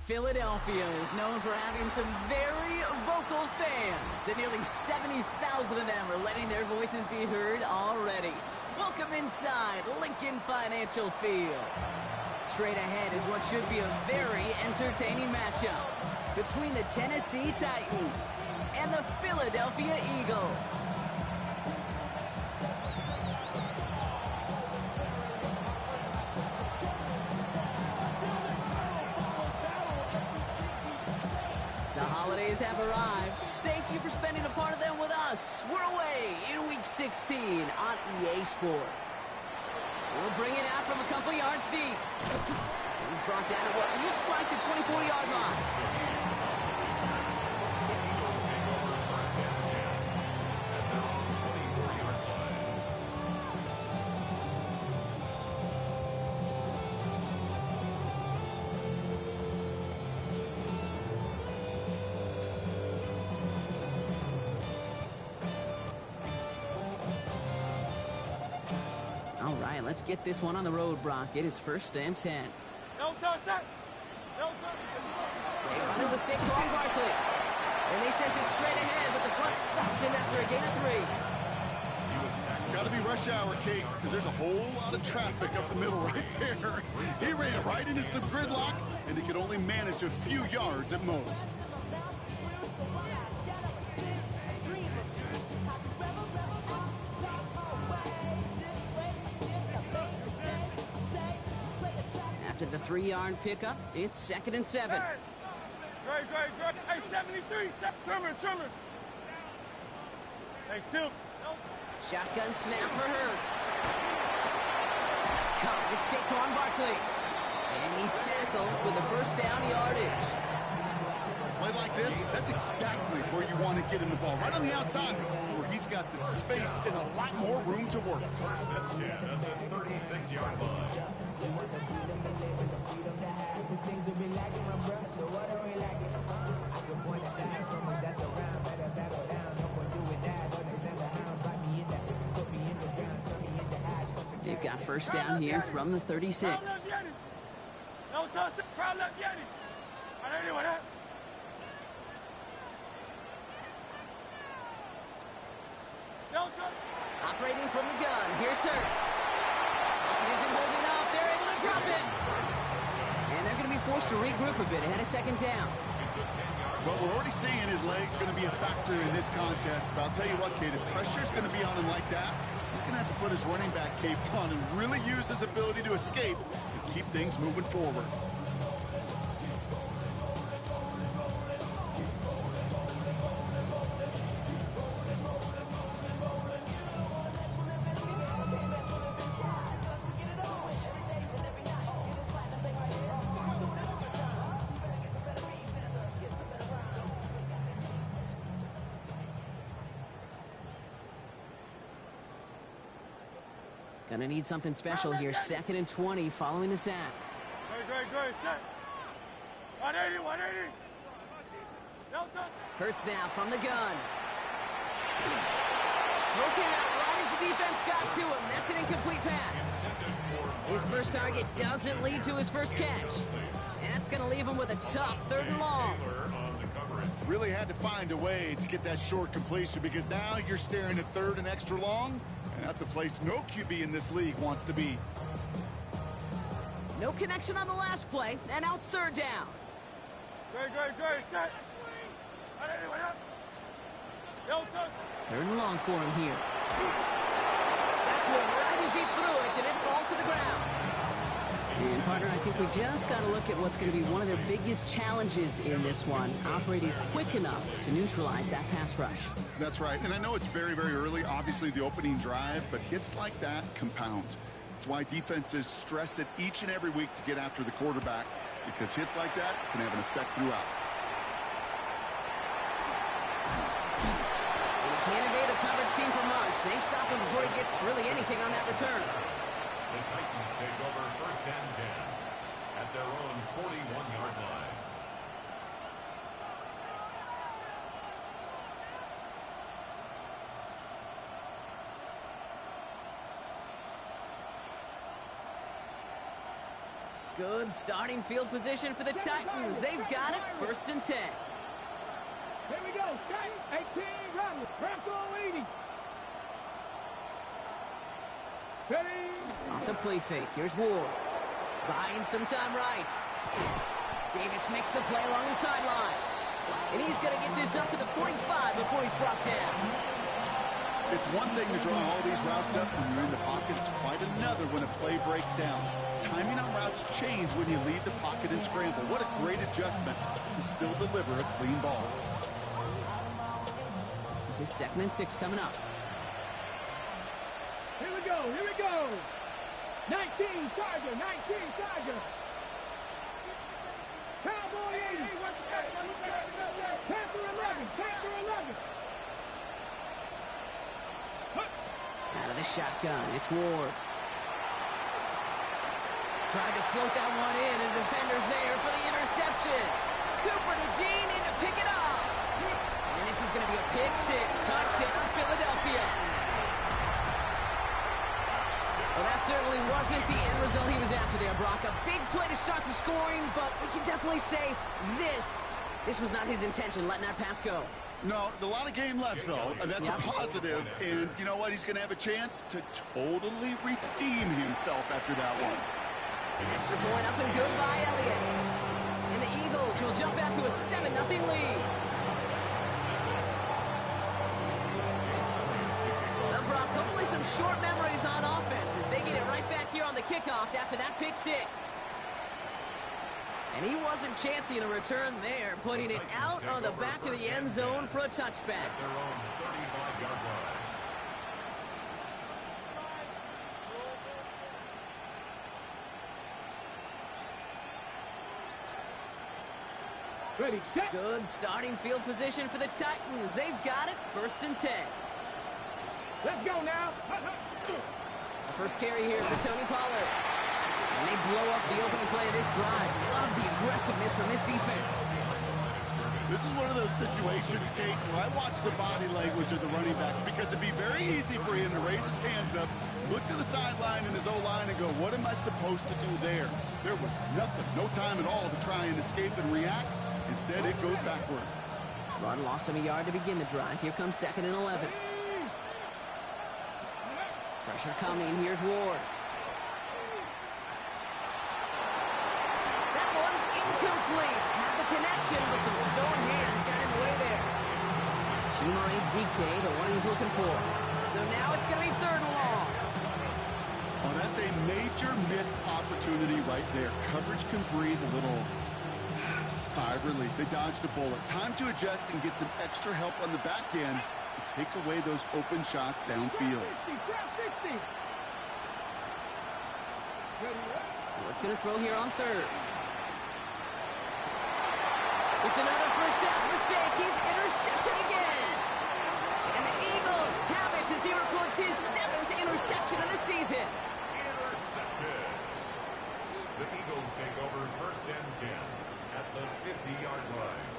Philadelphia is known for having some very vocal fans, and nearly 70,000 of them are letting their voices be heard already. Welcome inside Lincoln Financial Field. Straight ahead is what should be a very entertaining matchup between the Tennessee Titans and the Philadelphia Eagles. The holidays have arrived. Thank you for spending a part of them with us. We're away in Week 16 on EA Sports. We'll bring it out from a couple yards deep. He's brought down at what looks like the 24-yard line. All right, let's get this one on the road, Brock. It is 1st and 10. They run it with Saquon Barkley. And they send it straight ahead, but the front stops him after a gain of 3. Got to be rush hour, Kate, because there's a whole lot of traffic up the middle right there. He ran right into some gridlock, and he could only manage a few yards at most. After the 3-yard pickup, it's 2nd and 7. Great. Hey, 73, Trimmer. Hey, Silk. Shotgun snap for Hurts. That's caught with Saquon Barkley. And he's tackled with a 1st down yardage. Play like this, that's exactly where you want to get him the ball. Right on the outside, where he's got the space and a lot more room to work. 1st and 10 at the 36-yard line. They've got 1st down here from the 36. Operating from the gun, here's Hurts. He isn't holding up, they're able to drop it. And they're going to be forced to regroup a bit ahead of 2nd down. Well, we're already seeing his legs going to be a factor in this contest. But I'll tell you what, Kate, if pressure's going to be on him like that, he's going to have to put his running back cape on and really use his ability to escape and keep things moving forward. Gonna need something special here. 2nd and 20 following the sack. Great. Set. 180. Hurts now from the gun. Broken out right as the defense got to him. That's an incomplete pass. His first target doesn't lead to his first catch. And that's going to leave him with a tough 3rd and long. Really had to find a way to get that short completion because now you're staring at 3rd and extra long. And that's a place no QB in this league wants to be. No connection on the last play, and now it's 3rd down. Great. Set. 3rd and long for him here. That's one right as he threw it, and it falls to the ground. And, partner, I think we just got to look at what's going to be one of their biggest challenges in this one, operating quick enough to neutralize that pass rush. That's right, and I know it's very, very early, obviously the opening drive, but hits like that compound. That's why defenses stress it each and every week to get after the quarterback, because hits like that can have an effect throughout. And he can't evade the coverage team for much. They stop him before he gets really anything on that return. The Titans take over 1st and 10 at their own 41-yard line. Good starting field position for the Titans. They've got it. 1st and 10. Here we go. 18, run. Bronco 80. Steady. Off the play fake. Here's Ward. Buying some time right. Davis makes the play along the sideline. And he's going to get this up to the 45 before he's brought down. It's one thing to draw all these routes up when you're in the pocket. It's quite another when a play breaks down. Timing on routes change when you leave the pocket and scramble. What a great adjustment to still deliver a clean ball. This is 2nd and 6 coming up. Here we go. 19, Tiger. Cowboy 80. Panther 11. Out of the shotgun, it's Ward. Tried to float that one in, and defender's there for the interception. Cooper to Jean in to pick it up. And this is going to be a pick 6. Touchdown, Philadelphia. Well, that certainly wasn't the end result he was after there, Brock. A big play to start the scoring, but we can definitely say this was not his intention, letting that pass go. No, a lot of game left, though. That's a positive. And you know what? He's going to have a chance to totally redeem himself after that one. An extra point up and good by Elliott. And the Eagles will jump out to a 7-0 lead. Now, Brock, hopefully some short memories on offense as they get it right back here on the kickoff after that pick 6. And he wasn't chancing a return there, putting it out on the back of the end zone for a touchback. At their own 35-yard line. Ready, set. Good starting field position for the Titans. They've got it. 1st and 10. Let's go now. The first carry here for Tony Pollard. And they blow up the opening play of this drive. Love the aggressiveness from this defense. This is one of those situations, Kate, where I watch the body language of the running back because it'd be very easy for him to raise his hands up, look to the sideline in his O-line and go, what am I supposed to do there? There was nothing, no time at all to try and escape and react. Instead, it goes backwards. Run lost him a yard to begin the drive. Here comes 2nd and 11. Pressure coming. Here's Ward. That one's incomplete. Had the connection, but some stone hands got in the way there. Chimere Dike, the one he was looking for. So now it's going to be 3rd and long. Oh, that's a major missed opportunity right there. Coverage can breathe a little sigh of relief. They dodged a bullet. Time to adjust and get some extra help on the back end to take away those open shots downfield. What's going to throw here on 3rd? It's another first half mistake. He's intercepted again. And the Eagles have it as he records his 7th interception of the season. Intercepted. The Eagles take over 1st and 10 at the 50-yard line.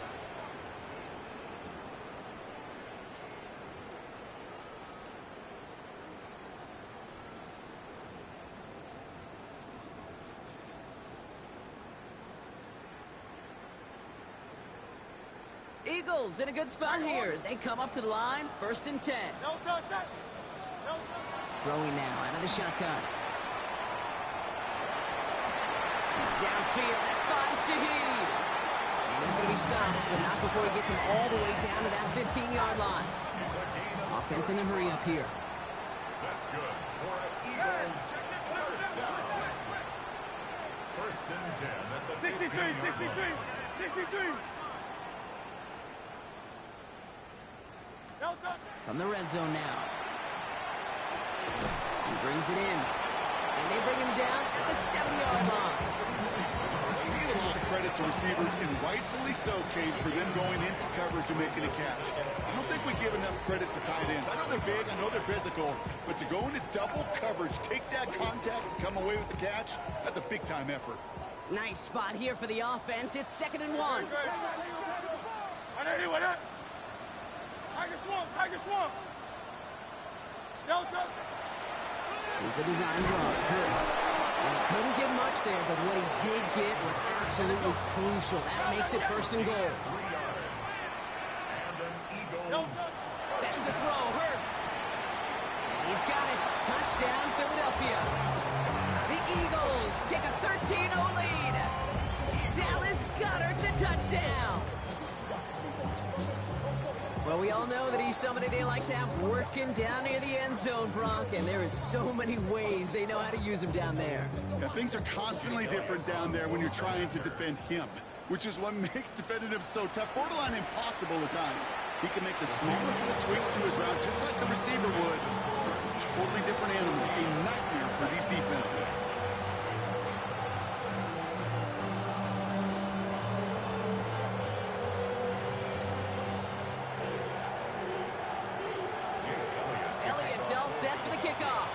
Eagles in a good spot here as they come up to the line. 1st and 10. No touch. Throwing now out of the shotgun. Downfield, that finds Shaheed. And he's going to be stopped, but not before he gets him all the way down to that 15-yard line. Offense in a hurry up here. That's good for an Eagles first down. 1st and 10 at the 63. 50-yard line. No touch. From the red zone now. He brings it in. And they bring him down at the 7-yard line. We give a lot of credit to receivers, and rightfully so, Kate, for them going into coverage and making a catch. I don't think we give enough credit to tight ends. I know they're big, I know they're physical, but to go into double coverage, take that contact, and come away with the catch, that's a big-time effort. Nice spot here for the offense. It's 2nd and 1. Tiger Swamp. No touch. Here's a design run. Hurts. And he couldn't get much there, but what he did get was absolutely crucial. That makes it 1st and goal. 3 yards. And an Eagles. There's a throw, Hurts. And he's got it. Touchdown, Philadelphia. The Eagles take a 13-0 lead. Dallas Goedert the touchdown. Well, we all know that he's somebody they like to have working down near the end zone, Brock, and there is so many ways they know how to use him down there. Yeah, things are constantly different down there when you're trying to defend him, which is what makes defending him so tough, borderline impossible at times. He can make the smallest little tweaks to his route just like the receiver would. It's a totally different animal, a nightmare for these defenses. Elliott's all set for the kickoff.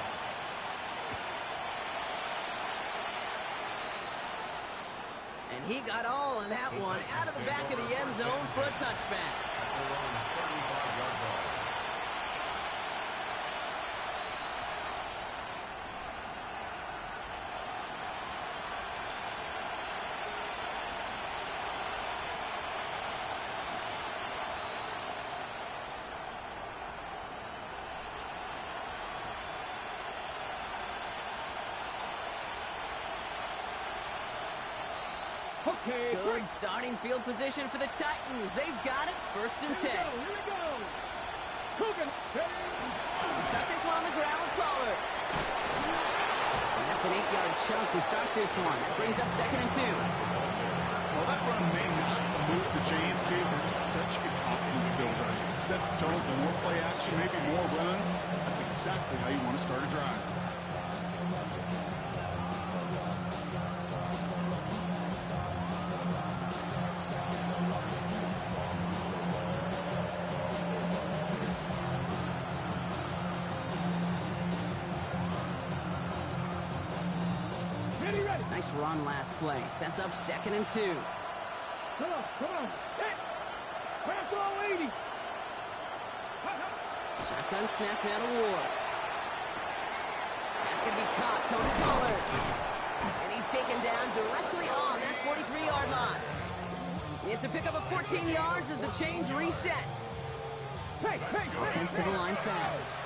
And he got all of that one out of the back of the end zone for a touchback. Around 35-yard line. Okay, Good starting field position for the Titans. They've got it. 1st and 10. Here we go. Cougars. Stuck this one on the ground with Pollard. And that's an 8-yard chunk to start this one. That brings up 2nd and 2. Well, that run may not move the chains, Cade, but it's such a confidence builder. It sets the tone for more play action, maybe more runs. That's exactly how you want to start a drive. Ready. Nice run last play. Sets up 2nd and 2. Come on. Hit. Pass all 80. Shotgun snap now to Ward. That's going to be caught. Tony Pollard. And he's taken down directly on that 43-yard line. It's a pickup of 14 yards as the chains reset. Hey. Offensive line fast.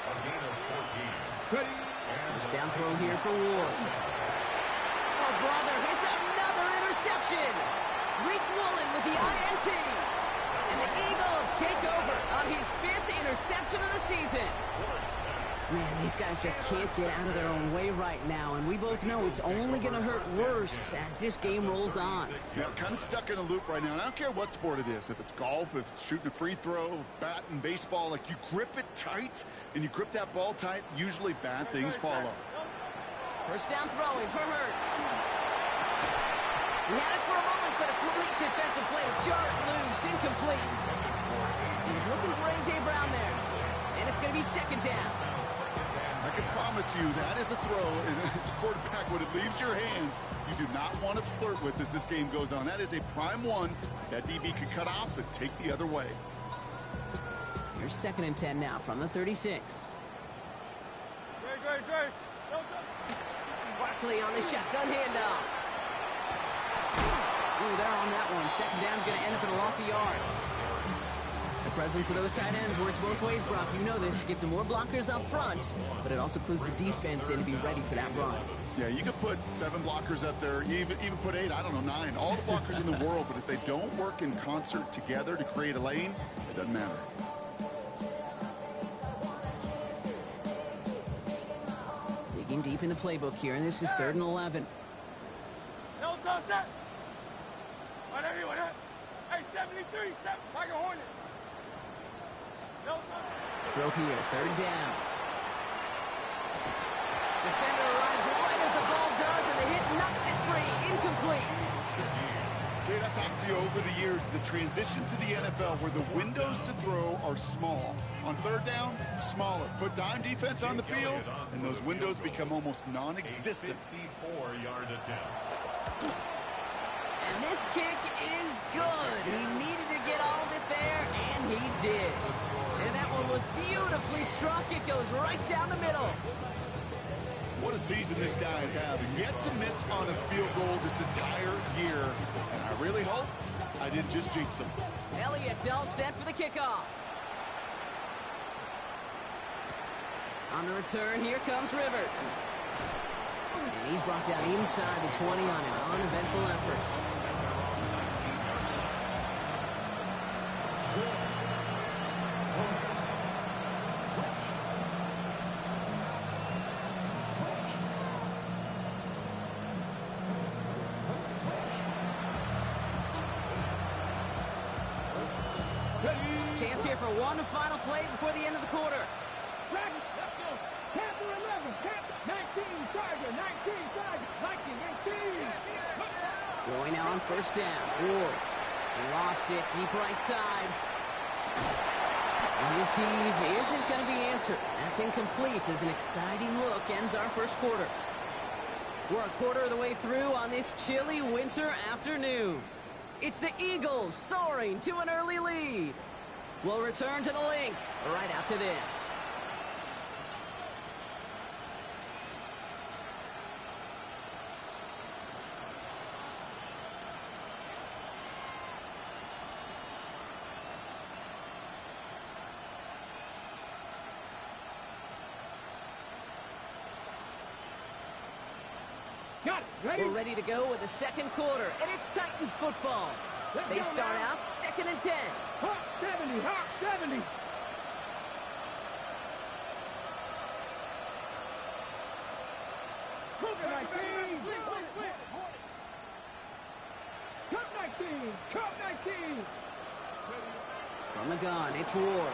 A gain of 14. Ready. First down throw here for Ward. Oh, brother, it's another interception. Reek Woolen with the INT. And the Eagles take over on his 5th interception of the season. Man, these guys just can't get out of their own way right now, and we both know it's only going to hurt worse as this game rolls on. Yeah, kind of stuck in a loop right now. And I don't care what sport it is. If it's golf, if it's shooting a free throw, batting, baseball, like you grip it tight and you grip that ball tight, usually bad things follow. First down throwing for Hurts. He had it for a moment, but a complete defensive play to jar it loose, incomplete. He was looking for A.J. Brown there, and it's going to be 2nd down. I can promise you that is a throw, and it's a quarterback when it leaves your hands, you do not want to flirt with as this game goes on. That is a prime one that DB could cut off and take the other way. Here's 2nd and 10 now from the 36. Great. Barkley on the shotgun handoff. Ooh, they're on that one. 2nd down's going to end up in a loss of yards. The presence of those tight ends works both ways, Brock. You know this. Gives them more blockers up front, but it also clues the defense in to be ready for that run. Yeah, you could put 7 blockers up there, even put 8, I don't know, 9. All the blockers in the world, but if they don't work in concert together to create a lane, it doesn't matter. Digging deep in the playbook here, and this is 3rd and 11. No, set. On everyone, hey, 73, Tiger Hornet. No, Throw here, 3rd down. Defender arrives right as the ball does, and the hit knocks it free. Incomplete. Kate, I've talked to you over the years, the transition to the NFL where the windows to throw are small. On 3rd down, smaller. Put dime defense on the field, and those windows become almost non-existent. 54-yard attempt. And this kick is good. He needed to get all of it there, and he did. And that one was beautifully struck. It goes right down the middle. What a season this guy is having. Yet to miss on a field goal this entire year. And I really hope I didn't just jinx him. Elliott's all set for the kickoff. On the return, here comes Rivers. And he's brought down inside the 20 on an uneventful effort. Chance here for one final play before the end of the quarter. Panther 11, Panther 19, Tiger 19, Tiger 19, 18. Going now on first down. Ward lofts it deep right side. And his heave isn't going to be answered. That's incomplete as an exciting look ends our first quarter. We're a quarter of the way through on this chilly winter afternoon. It's the Eagles soaring to an early lead. We'll return to the link right after this. Got it. Ready? We're ready to go with the second quarter, and it's Titans football. They start out 2nd and 10. Hawk 70, Hawk 70. Cougar 19. Cup 19. Cup 19. From the gun, it's Ward.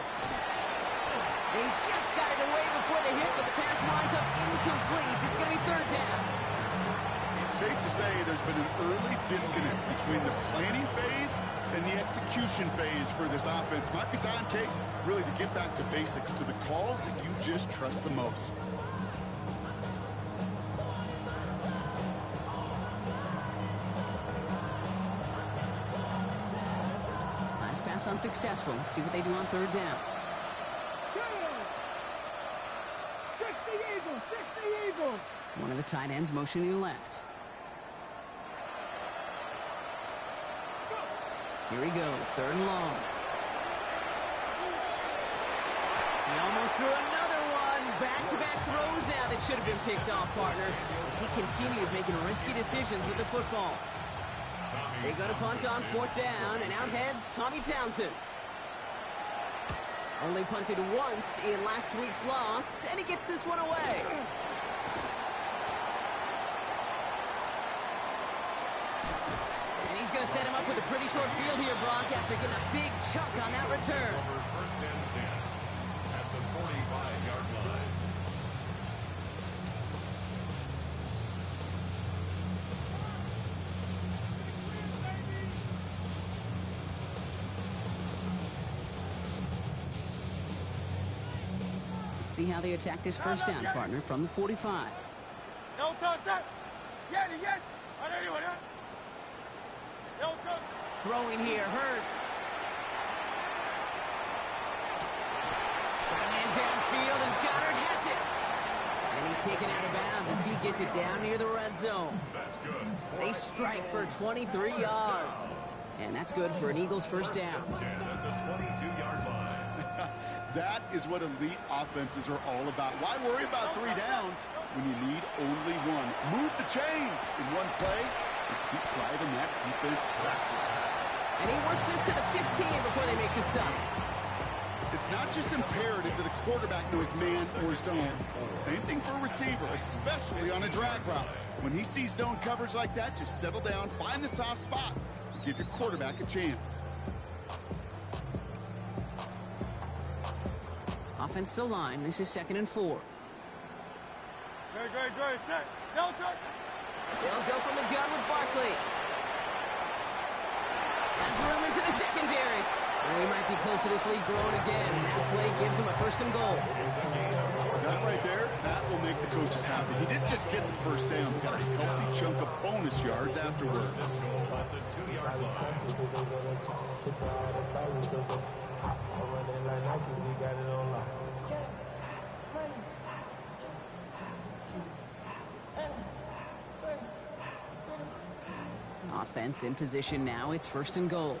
They just got it away before the hit, but the pass winds up incomplete. It's going to be 3rd down. Safe to say there's been an early disconnect between the planning phase and the execution phase for this offense. Might be time, Kate, really to get back to basics, to the calls that you just trust the most. Last pass unsuccessful. Let's see what they do on 3rd down. 60 Eagles, 60 Eagles. One of the tight ends motioning left. Here he goes, 3rd and long. He almost threw another one. Back-to-back throws now that should have been picked off, partner, as he continues making risky decisions with the football. They go to punt on 4th down, and out heads Tommy Townsend. Only punted once in last week's loss, and he gets this one away. He's going to set him up with a pretty short field here, Brock, after getting a big chunk on that return. Over 1st and 10 at the 45-yard line. Let's see how they attack this first down, partner, from the 45. No touch, sir. Yes. Throwing here hurts. Got a man downfield, and Goddard has it. And he's taken out of bounds as he gets it down near the red zone. That's good. They strike for 23 yards. And that's good for an Eagles first down. 10 at the 22-yard line. That is what elite offenses are all about. Why worry about 3 downs when you need only one? Move the chains in one play and keep driving that defense backwards. And he works this to the 15 before they make the stop. It's not just imperative that a quarterback knows man or zone. Same thing for a receiver, especially on a drag route. When he sees zone coverage like that, just settle down, find the soft spot, and give your quarterback a chance. Offense to line. This is 2nd and 4. Great. Set. No touch. They'll go from the gun with Barkley. Has room into the secondary. And we might be close to this lead growing again. That play gives him a 1st and goal. That right there, that will make the coaches happy. He didn't just get the first down. He got a healthy chunk of bonus yards afterwards. At the 2-yard line. offense in position now. It's 1st and goal.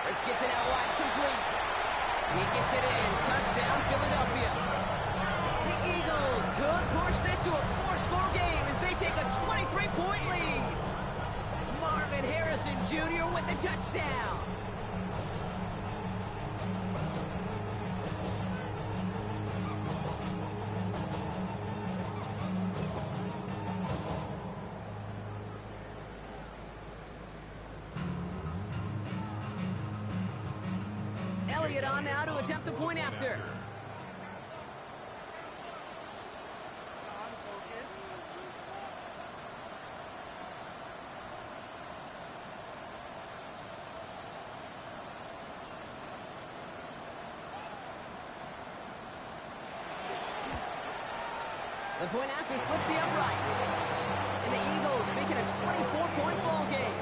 Fritz gets it out wide, complete. He gets it in. Touchdown, Philadelphia. The Eagles could push this to a 4-score game as they take a 23-point lead. Marvin Harrison Jr. with the touchdown. Elliott on now to attempt the point after. The point after splits the uprights. And the Eagles making a 24-point ball game.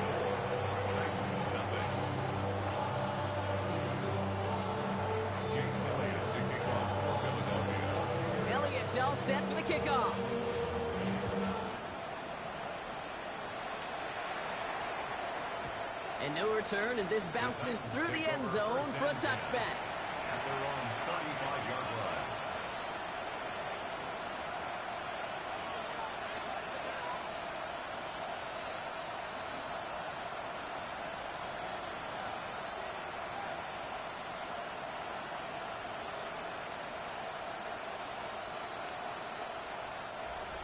Elliott's all set for the kickoff. And no return as this bounces through the end zone for a touchback. At their own 35-yard line.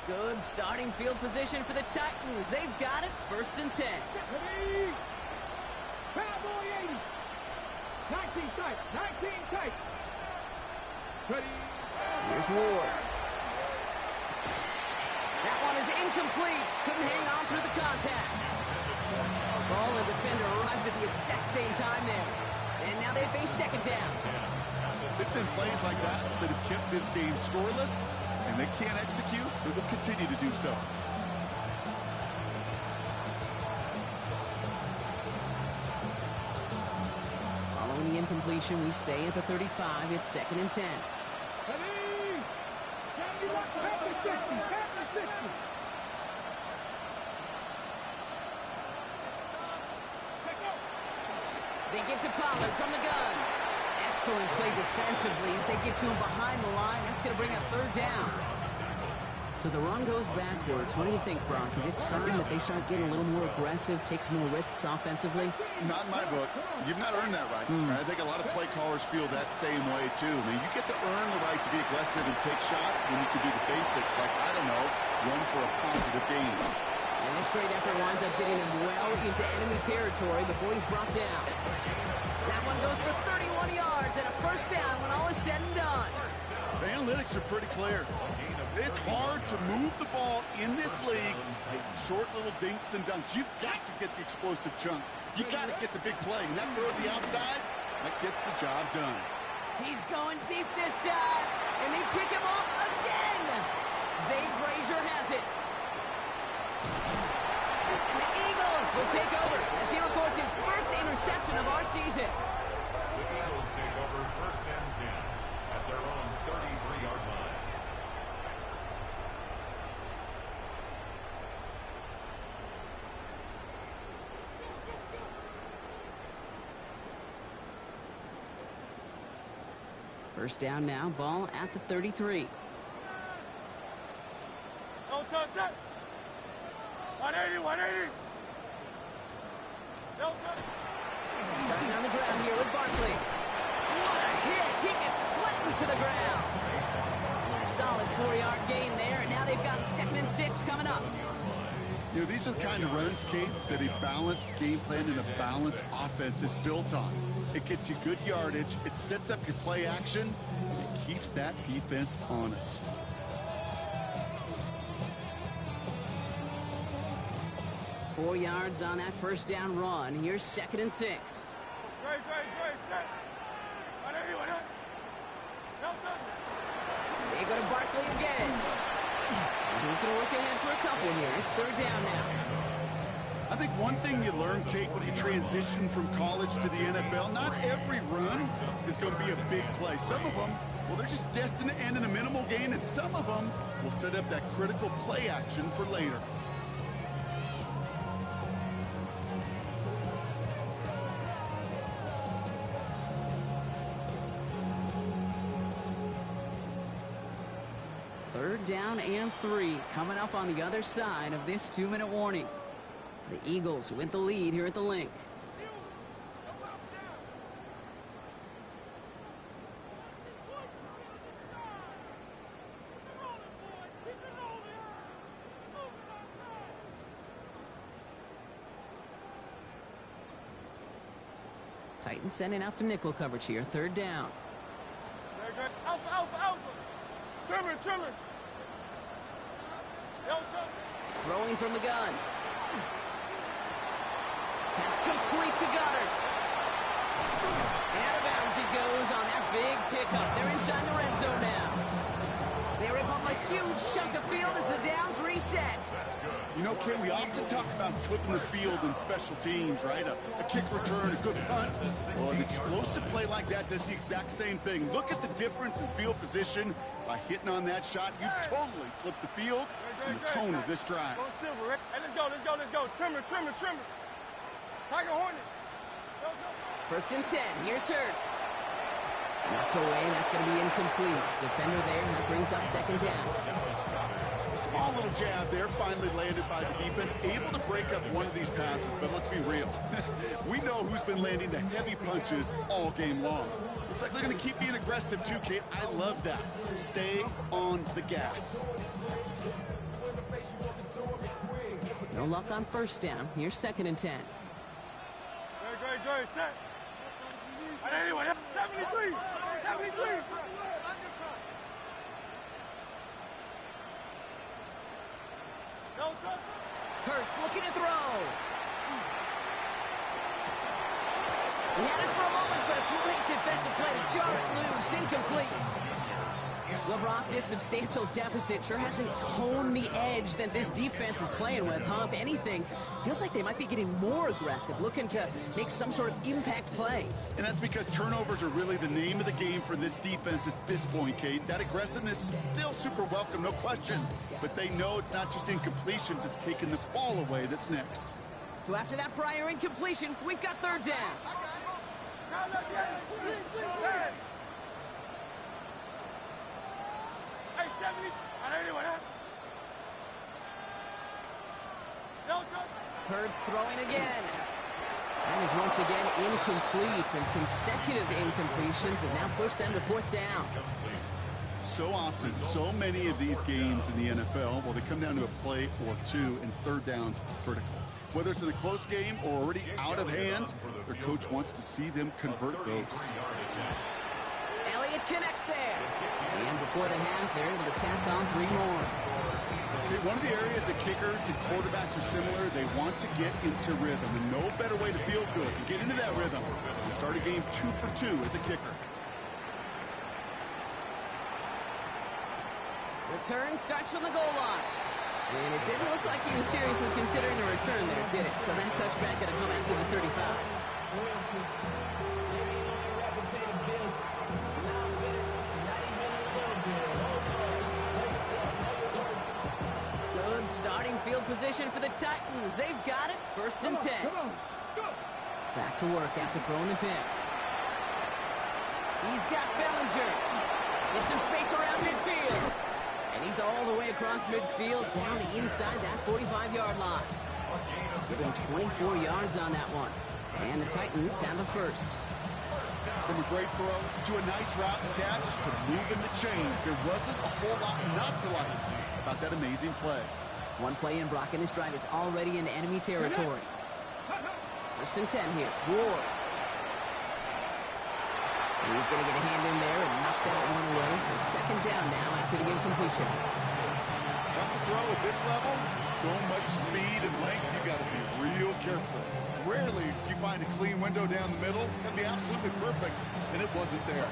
Good starting field position for the Titans. They've got it, 1st and 10. Ready? Cowboy 80. 19 tight. 19 tight. Ready? Here's Ward. That one is incomplete. Couldn't hang on through the contact. Ball and defender arrived at the exact same time there. And now they face 2nd down. It's been plays like that that have kept this game scoreless, and they can't execute. They will continue to do so. Following the incompletion, we stay at the 35. It's 2nd and 10. Ready? Johnny Rock, back to 60. Back to 60. They give to Pollard from the gun. Excellent play defensively as they get to him behind the line. That's going to bring up 3rd down. So the run goes backwards. What do you think, Brock? Is it time that they start getting a little more aggressive, take some more risks offensively? Not in my book. You've not earned that right. I think a lot of play callers feel that same way, too. I mean, you get to earn the right to be aggressive and take shots when you can do the basics, like, I don't know, run for a positive gain. And this great effort winds up getting him well into enemy territory before he's brought down. That one goes for 31 yards and a 1st down when all is said and done. The analytics are pretty clear. It's hard to move the ball in this league with short little dinks and dunks. You've got to get the explosive chunk. You got to get the big play. And that throw to the outside, that gets the job done. He's going deep this time, and they pick him off again. Zay Frazier has it. And the Eagles will take over as he records his 1st interception of our season. The Eagles take over 1st and 10 at their own 33-yard line. First down now, ball at the 33. No touch that. 180, 180. No touch. Starting on the ground here with Barkley. What a hit! He gets flattened to the ground. Solid 4-yard gain there, and now they've got 2nd and 6 coming up. You know, these are the kind of runs, Kate, that a balanced game plan and a balanced offense is built on. It gets you good yardage, it sets up your play action, and it keeps that defense honest. Four yards on that 1st down run. Here's 2nd and 6. Great, set. 180, 180. No touch. They go to Barkley again. He's going to work in there for a couple here. It's 3rd down now. I think one thing you learn, Kate, when you transition from college to the NFL, not every run is going to be a big play. Some of them Well, they're just destined to end in a minimal gain, and some of them will set up that critical play action for later. Third down and 3 coming up on the other side of this 2-minute warning. The Eagles with the lead here at the Link. Titans sending out some nickel coverage here. Third down. Alpha, alpha, alpha. Trimmer, trimmer. Throwing from the gun. Pass complete to Goddard. And out of bounds he goes on that big pickup. They're inside the red zone now. They rip off a huge chunk of field as the downs reset. You know, Ken, we often talk about flipping the field in special teams, right? A kick return, a good punt. Well, an explosive play like that does the exact same thing. Look at the difference in field position. By hitting on that shot, you've totally flipped the field and the tone of this drive. Go silver, Rick. Hey, let's go, let's go, let's go. Trimmer, trimmer, trimmer. Tiger Hornet. Go, go. 1st and 10. Here's Hurts. Knocked away. That's going to be incomplete. Defender there. That brings up 2nd down. A small little jab there, finally landed by the defense, able to break up one of these passes, but let's be real. We know who's been landing the heavy punches all game long. Looks like they're going to keep being aggressive too, Kate. I love that. Stay on the gas. No luck on 1st down. Here's 2nd and 10. Great, set. Anyway, 73, 73. Hurts looking to throw. He had it for a moment, but a great defensive play to jar it loose. Incomplete. Well, Brock, this substantial deficit sure hasn't toned the edge that this defense is playing with, huh? If anything, feels like they might be getting more aggressive, looking to make some sort of impact play. And that's because turnovers are really the name of the game for this defense at this point, Kate. That aggressiveness still super welcome, no question. But they know it's not just incompletions, it's taking the ball away that's next. So after that prior incompletion, we've got 3rd down. Hey, 70. Hurts throwing again. That is once again incomplete, and consecutive incompletions have now pushed them to 4th down. So often, so many of these games in the NFL, well, they come down to a play or two, and 3rd downs are critical. Whether it's in a close game or already out of hand, their coach wants to see them convert those. Elliott connects there. And before the half, they're able to tack on 3 more. Okay, one of the areas that kickers and quarterbacks are similar, they want to get into rhythm. And no better way to feel good and get into that rhythm and start a game 2 for 2 as a kicker. Return starts from the goal line. And it didn't look like he was seriously considering a return there, did it? So that touchback going to come out to the 35. Good starting field position for the Titans. They've got it. 1st and 10. Back to work after throwing the pick. He's got Bellinger. Get some space around midfield. And he's all the way across midfield down inside that 45-yard line. Give him 24 yards on that one. And the Titans have a 1st. From a great throw to a nice route and catch to moving the chains. There wasn't a whole lot not to like about that amazing play. One play in, Brock, and his drive is already in enemy territory. 1st and 10 here. Ward. He's going to get a hand in there and knock that one away. So 2nd down now after the incompletion. That's a throw at this level. So much speed and length, you got to be real careful. Rarely do you find a clean window down the middle. That'd be absolutely perfect, and it wasn't there.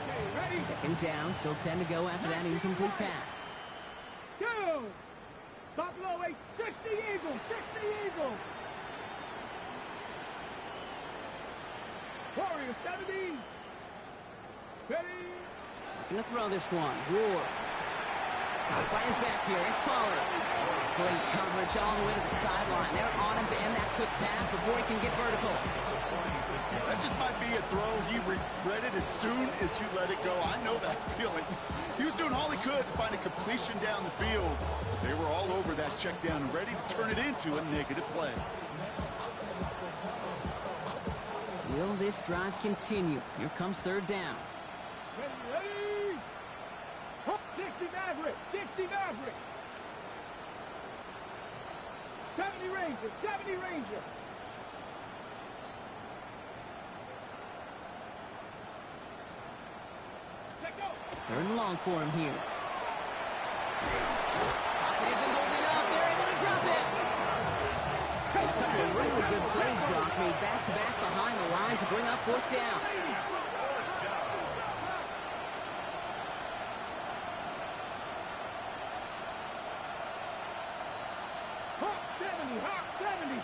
2nd down, still 10 to go after that incomplete pass. 2. Buffalo 8, 60 Eagles, 60 Eagles. Warriors 70. Ready. looking to throw this one. Ward. Caught by his back here. It's Pollard. Great coverage all the way to the sideline. They're on him to end that quick pass before he can get vertical. That just might be a throw he regretted as soon as you let it go. I know that feeling. He was doing all he could to find a completion down the field. They were all over that check down, ready to turn it into a negative play. Will this drive continue? Here comes third down. Ready? 60 Maverick. 60 Maverick. 70 Ranger. 70 Ranger. Third and long for him here. Pocket isn't holding up. They're able to drop it. And a couple of really good plays, Brock, made back-to-back behind the line to bring up fourth down. Hawk 70. Hawk 70.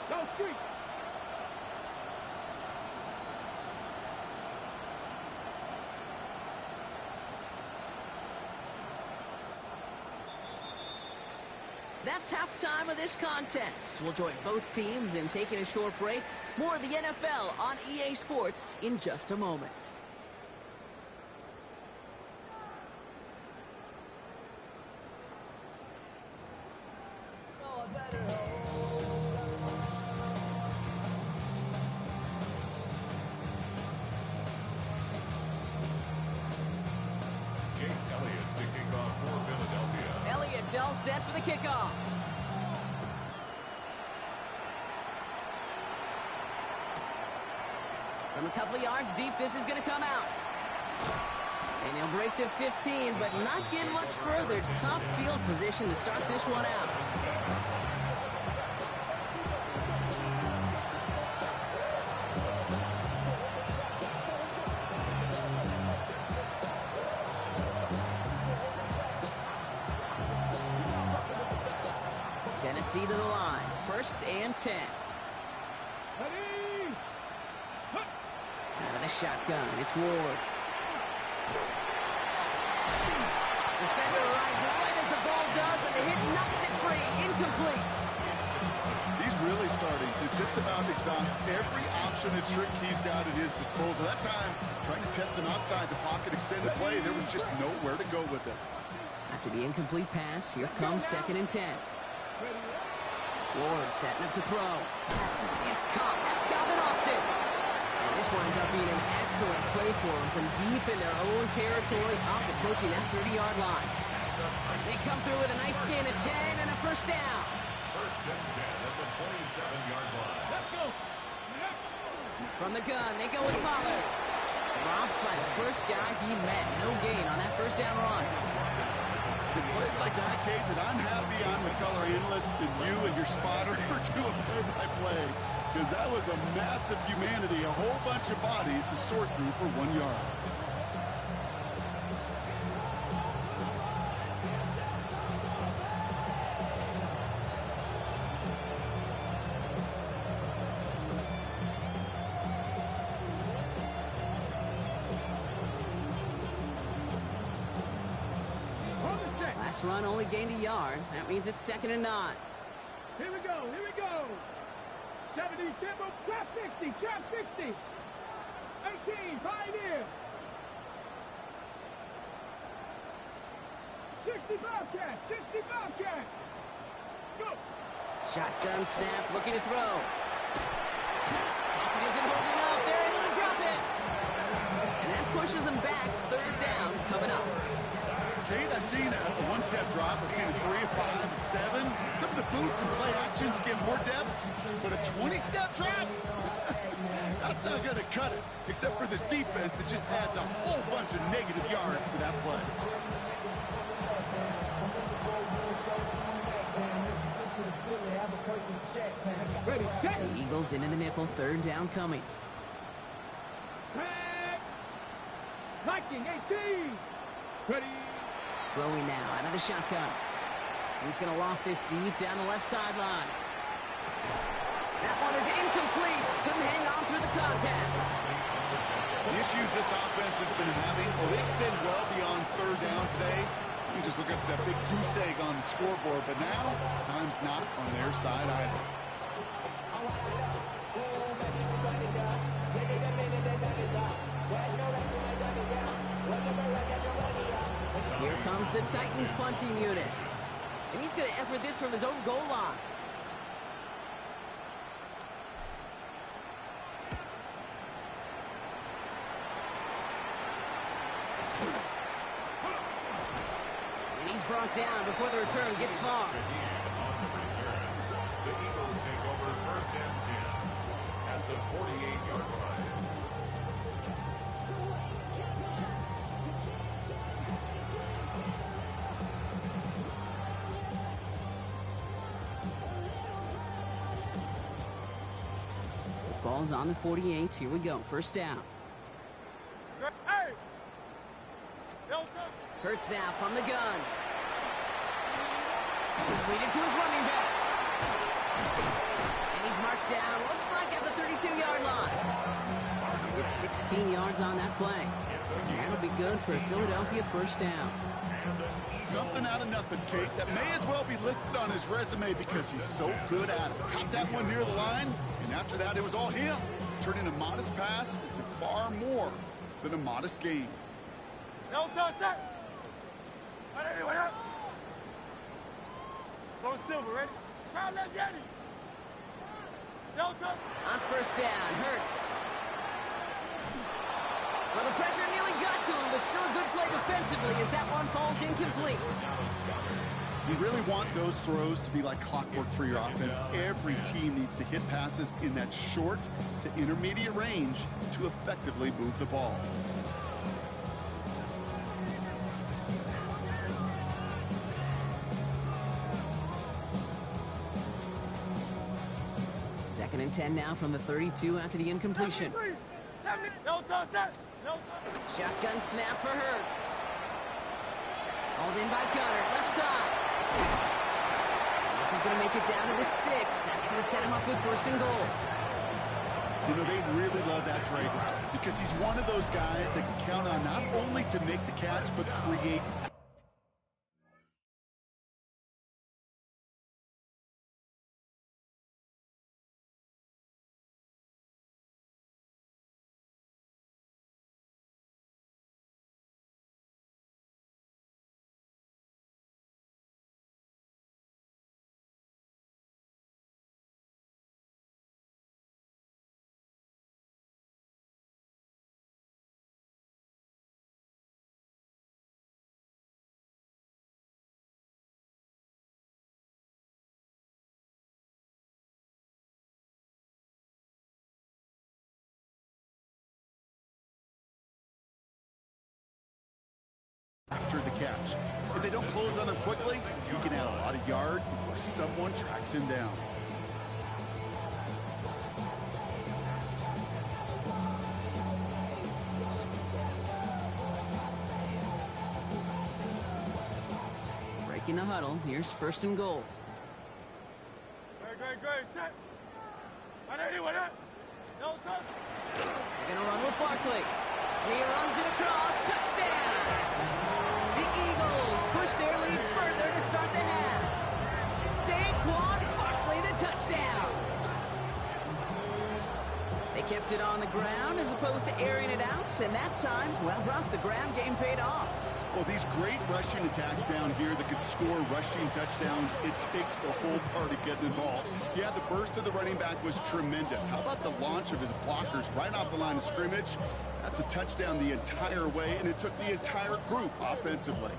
Go street. That's halftime of this contest. We'll join both teams in taking a short break. More of the NFL on EA Sports in just a moment. Jake Elliott to kick off for Philadelphia. Elliott's all set for the kickoff. From a couple of yards deep, this is going to come out. And he'll break the 15, but not get much further. Tough field position to start this one out. Tennessee to the line. 1st and 10. Ready? Out of the shotgun, it's Ward. Defender arrives right as the ball does, and the hit knocks it free. Incomplete. He's really starting to just about exhaust every option and trick he's got at his disposal. That time, trying to test an outside the pocket, extend the play, there was just nowhere to go with it. After the incomplete pass, here comes 2nd and 10. Ward setting up to throw. It's caught. That's Calvin Austin. And this winds up being an excellent play for him from deep in their own territory, up approaching that 30-yard line. They come through with a nice gain of 10 and a first down. 1st and 10 at the 27-yard line. Let's go. From the gun, they go with Pollard. Dropped by the first guy he met. No gain on that first down run. It's plays like that, Kate, that I'm happy I'm the color analyst and you and your spotter are doing play-by-play. Because that was a massive humanity, a whole bunch of bodies to sort through for 1 yard. Last run only gained a yard. That means it's 2nd and 9. Here we go. Here we go. 70 tempo. Trap 60. Trap 60. 18. Pioneer. 60 Bobcat. 60 Bobcat. Go. Shotgun snap, looking to throw. Pocket isn't holding up. They're able to drop it. And that pushes them back. 3rd down coming up. Kate, I've seen a one-step drop. I've seen a 3, a 5, a 7. Some of the boots and play actions get more depth, but a 20-step drop? That's not going to cut it, except for this defense that just adds a whole bunch of negative yards to that play. Ready. Check. The Eagles into the nickel. 3rd down coming. Back. Viking 18. Ready. Throwing now out of the shotgun. He's going to loft this deep down the left sideline. That one is incomplete. Couldn't hang on through the contact. The issues this offense has been having, well, they extend well beyond third down today. You just look at that big goose egg on the scoreboard, but now time's not on their side either. Here comes the Titans punting unit. And he's going to effort this from his own goal line. And he's brought down before the return gets far. On the return, the Eagles take over first and 10 at the 48-yard line. Ball's on the 48. Here we go. First down. Hey! Delta! Hurts now from the gun. Completed to his running back. And he's marked down, looks like at the 32-yard line. Gets 16 yards on that play. And that'll be good for a Philadelphia first down. Something out of nothing, Kate. That may as well be listed on his resume because he's so good at it. Caught that one near the line, and after that, it was all him. Turning a modest pass into far more than a modest gain. Delta, set! Right, anyone up? Go Silver, ready? Crowd, let's get it! Delta! On first down, Hurts. Well, the pressure nearly got to him, but still a good play defensively as that one falls incomplete. You really want those throws to be like clockwork for your offense. Every team needs to hit passes in that short to intermediate range to effectively move the ball. Second and 10 now from the 32 after the incompletion. Delta, set! Delta! Shotgun snap for Hurts. Hauled in by Gunner, left side. This is going to make it down to the 6. That's going to set him up with first and goal. You know, they really love that drag route because he's one of those guys that can count on not only to make the catch, but create. After the catch. If they don't close on him quickly, he can add a lot of yards before someone tracks him down. Breaking the huddle. Here's first and goal. Great, set! Right, anyone up? Delta! They're going to run with Barkley. And he runs it across. Touchdown! The Eagles push their lead further to start the half. Saquon Barkley, the touchdown. They kept it on the ground as opposed to airing it out. And that time, well, Brock, the ground game paid off. Well, these great rushing attacks down here that could score rushing touchdowns, it takes the whole party getting involved. Yeah, the burst of the running back was tremendous. How about the launch of his blockers right off the line of scrimmage? That's a touchdown the entire way, and it took the entire group offensively.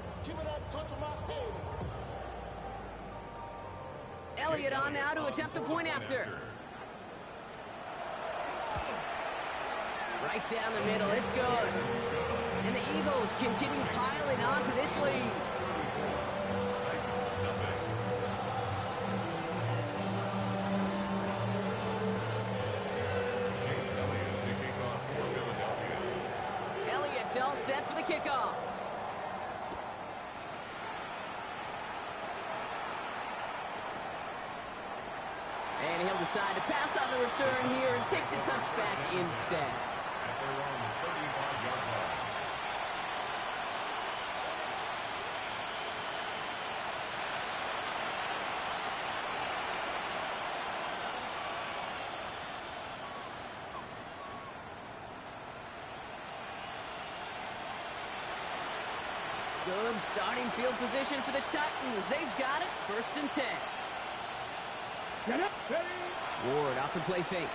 Elliott on now to attempt the point after. Right down the middle, it's good. And the Eagles continue piling on to this lead. Elliott's all set for the kickoff. And he'll decide to pass on the return here and take the touchback instead. At their own 35-yard line. Good starting field position for the Titans. They've got it. 1st and 10. Get up, ready. Ward off the play fake.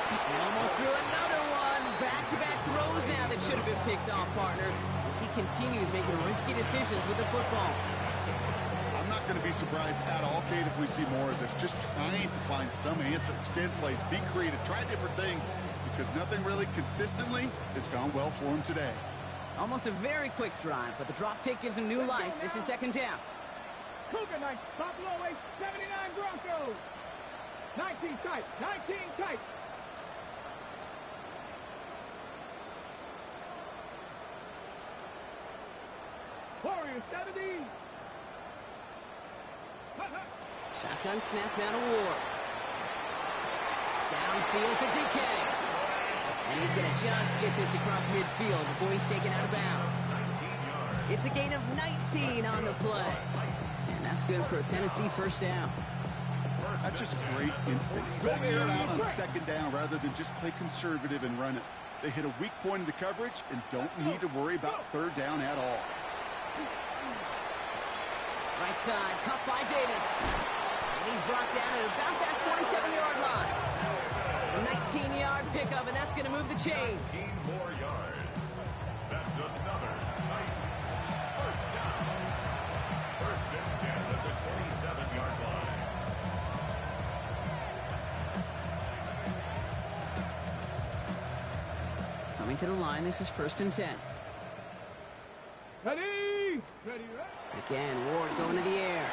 He almost threw another one. Back-to-back throws now that should have been picked off, partner, as he continues making risky decisions with the football. I'm not going to be surprised at all, Kate, if we see more of this. Just trying to find some answer. Extend plays, be creative, try different things, because nothing really consistently has gone well for him today. Almost a very quick drive, but the drop kick gives him new life. This is 2nd down. Cougar Knights, Buffalo 879 Broncos. 19 tight, 19 tight. Warriors 70. Shotgun snap now to Ward. Downfield to DK. And he's going to just get this across midfield before he's taken out of bounds. It's a gain of 19 on the play. And that's good for a Tennessee 1st down. That's just great instincts. Go air it out on 2nd down rather than just play conservative and run it. They hit a weak point in the coverage and don't need to worry about 3rd down at all. Right side, cut by Davis. And he's brought down at about that 27-yard line. A 19-yard pickup, and that's going to move the chains. 19 more yards. That's another Titans 1st down. 1st and 10 at the 27-yard line. Coming to the line, this is 1st and 10. Ready. Ready, ready. Again, Ward going to the air.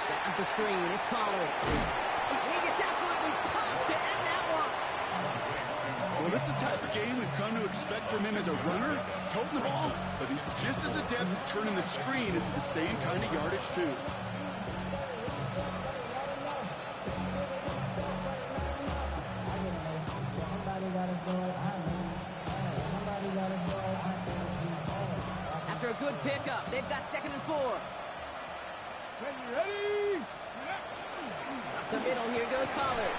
Set up the screen. It's Pollard. And he gets absolutely popped to end that one. Well, this is the type of game we've come to expect from him as a runner, toting the ball, but he's just as adept at turning the screen into the same kind of yardage, too. After a good pickup, they've got 2nd and 4. Ready. Up the middle, here goes Pollard.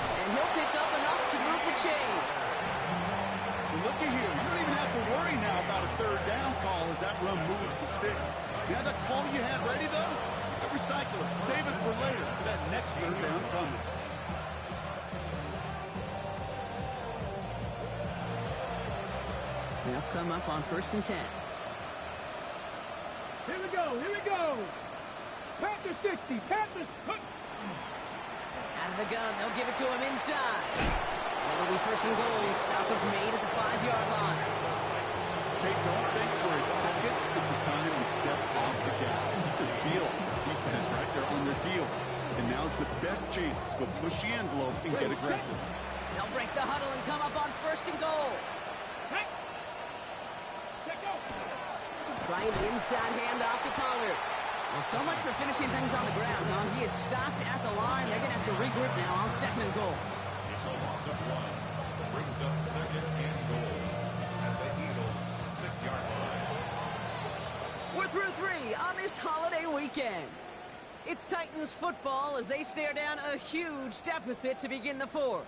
And he'll pick up enough to move the chains. Well, looky here. You don't even have to worry now about a 3rd down call as that run moves the sticks. You have that call you had ready, though? Recycle it. Save it for later for that next 3rd down coming. They'll come up on 1st and 10. Here we go, here we go. Panthers 60, Panthers. Out of the gun, they'll give it to him inside. And it'll be 1st and goal. Stop is made at the 5-yard line. Kate, don't think for a second this is time to step off the gas. You can feel this defense right there on their heels. And now's the best chance to go push the envelope and get aggressive. They'll break the huddle and come up on 1st and goal. Trying the inside handoff to Pollard. Well, so much for finishing things on the ground, huh? He is stopped at the line. They're going to have to regroup now on 2nd and goal. It's a loss of 1. Brings up 2nd and goal at the Eagles' 6-yard line. We're through 3 on this holiday weekend. It's Titans football as they stare down a huge deficit to begin the 4th.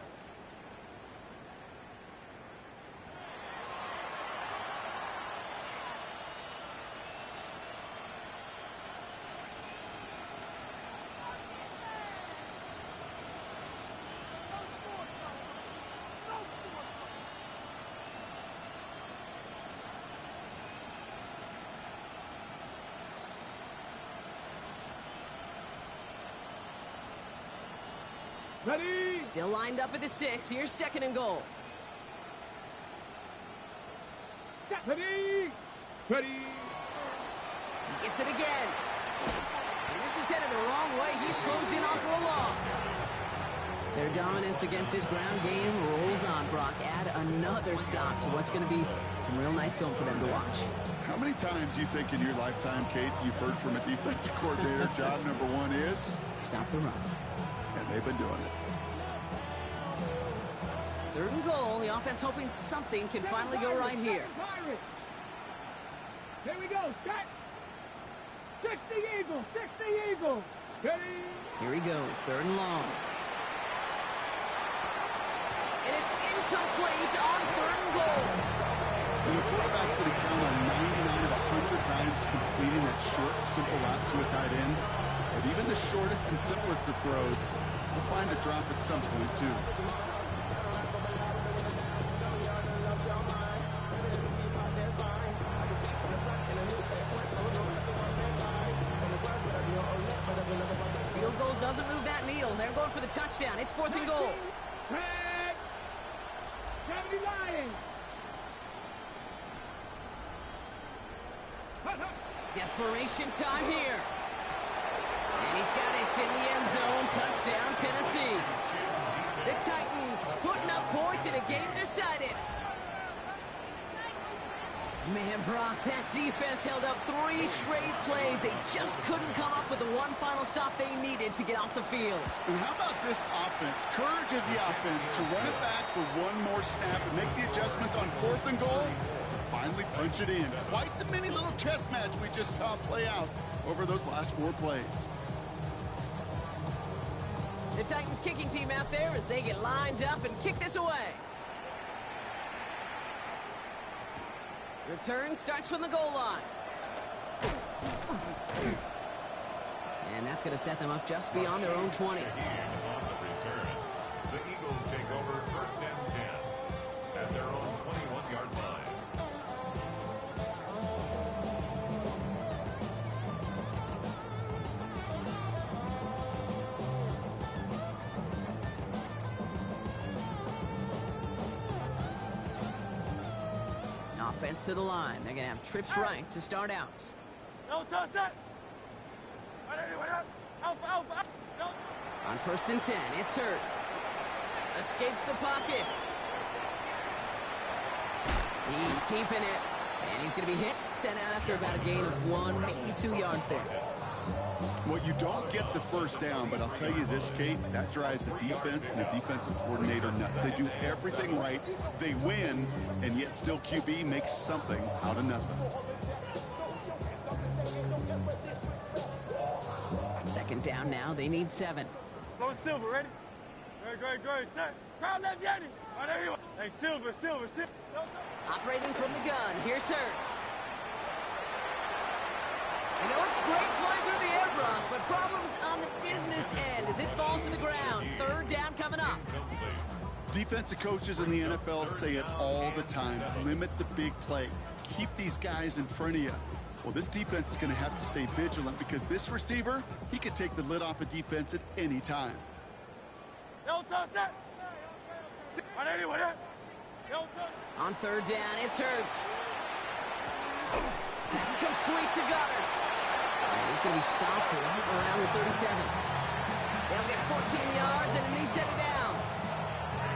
Ready. Still lined up at the 6. Here's 2nd and goal. Ready. Ready. He gets it again. And this is headed the wrong way. He's closed in on for a loss. Their dominance against his ground game rolls on, Brock. Add another stop to what's going to be some real nice film for them to watch. How many times you think in your lifetime, Kate, you've heard from a defensive coordinator, job number one is? Stop the run. And they've been doing it. 3rd and goal. The offense hoping something can finally go right here. Here we go. Set. 60 Eagles. 60 Eagles. Ready. Here he goes. 3rd and long. And it's incomplete on 3rd and goal. And the quarterback's going to count on 99 of 100 times completing that short, simple route to a tight end. But even the shortest and simplest of throws will find a drop at some point, too. Field goal doesn't move that needle. They're going for the touchdown. It's 4th and goal. 70 Lions. Desperation time here. And he's got it in the end zone. Touchdown, Tennessee. The Titans putting up points in a game decided. Man, Brock, that defense held up 3 straight plays. They just couldn't come up with the one final stop they needed to get off the field. And how about this offense? Courage of the offense to run it back for one more snap and make the adjustments on 4th and goal to finally punch it in. Quite the mini little chess match we just saw play out over those last 4 plays. The Titans kicking team out there as they get lined up and kick this away. Return starts from the goal line. And that's going to set them up just beyond their own 20. On the return, the Eagles take over 1st and 10 at their own 21-yard line. Offense to the line. They're going to have trips right to start out. No touch it. Alpha. No. On 1st and 10, it's Hurts. Escapes the pocket. He's keeping it. And he's going to be hit, sent out after about a gain of 1, maybe 2 yards there. Well, you don't get the 1st down, but I'll tell you this, Kate, that drives the defense and the defensive coordinator nuts. They do everything right. They win, and yet still QB makes something out of nothing. 2nd down now. They need 7. Go Silver, ready? Great. Set. Crowd left Yanni. Oh, there you are. Hey, Silver. Operating from the gun. Here's Hurts. And it looks great flying through the air, Brock, but problems on the business end as it falls to the ground. 3rd down coming up. Defensive coaches in the NFL say it all the time. Limit the big play. Keep these guys in front of you. Well, this defense is going to have to stay vigilant because this receiver, he could take the lid off a defense at any time. On 3rd down, it's Hurts. That's complete to Goddard. And he's going to be stopped right around the 37. They'll get 14 yards and a new set of downs.